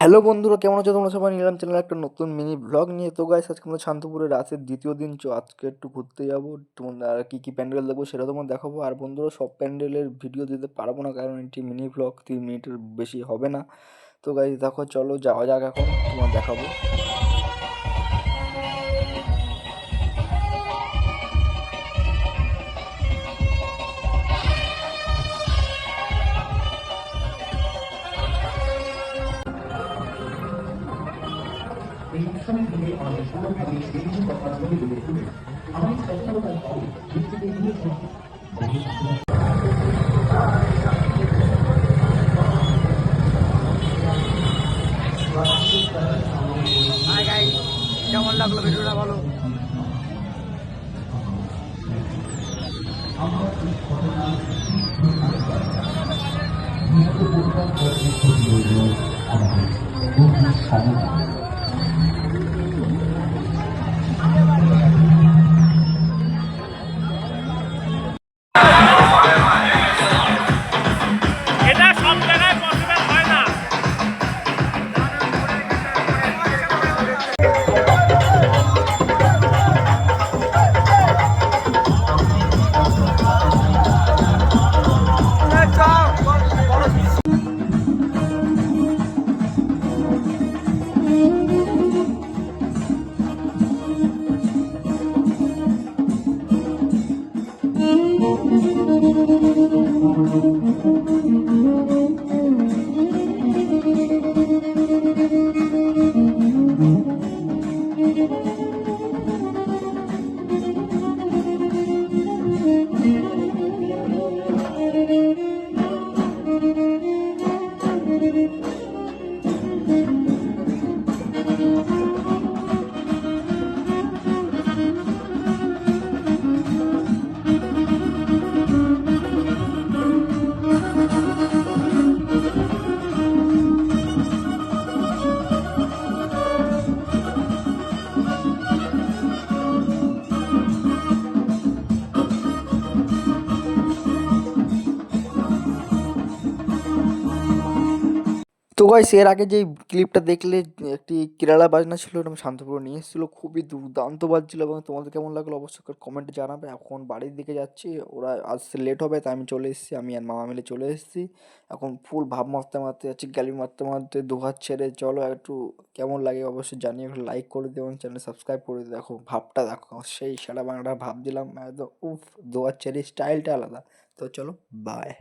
Hello বন্ধুরা, কেমন আছো তোমরা সবাই? নিলাম চ্যানেলে একটা নতুন মিনি ব্লগ নিয়ে। তো গাইস, আজকে আমরা শান্তপুরের রাতের দ্বিতীয় দিন। আজকে একটু ঘুরতে যাবো, তোমাদের আর কী কী প্যান্ডেল দেখবো সেটা তোমার দেখাবো। আর বন্ধুরা, সব প্যান্ডেলের ভিডিও দিতে পারবো না, কারণ এটি মিনি ব্লগ 3 মিনিটের বেশি হবে না। তো গাইস দেখো, চলো যাওয়া যাক, এখন তোমার দেখাবো। এই উৎসব থেকে আমাদের সর্বভাবে বিভিন্ন কথাগুলি গড়ে তুলে আমাদের সফলতার পথে নিজেকে এগিয়ে চলতে। হাই গাইস, কেমন লাগলো ভিডিওটা? ভালো। এটা সব জায়গায় পসিবল হয় না। তো গাইস, এর আগে যেই ক্লিপটা দেখলে, একটি কেরালা বাজনা ছিল, ওটা আমি শান্তপুরে নিয়ে এসেছিলো, খুবই দুর্দান্ত বাজছিল। এবং তোমাদের কেমন লাগলো অবশ্যই কমেন্টে জানাবে। এখন বাড়ির দিকে যাচ্ছি, ওরা আসতে লেট হবে, তাই আমি চলে এসেছি, আমি আর মামা মিলে চলে এসেছি। এখন ফুল ভাব মারতে মারতে যাচ্ছি, গ্যালি মারতে মারতে দুহাত ছেড়ে। চলো একটু কেমন লাগে অবশ্যই জানিয়ে, একটু লাইক করে দিও এবং চ্যানেল সাবস্ক্রাইব করে দিও। দেখো ভাবটা, দেখো সেই সারা বাংলাটা ভাব দিলাম একদম। উফ, দুহাত ছেড়ে স্টাইলটা আলাদা। তো চলো, বাই।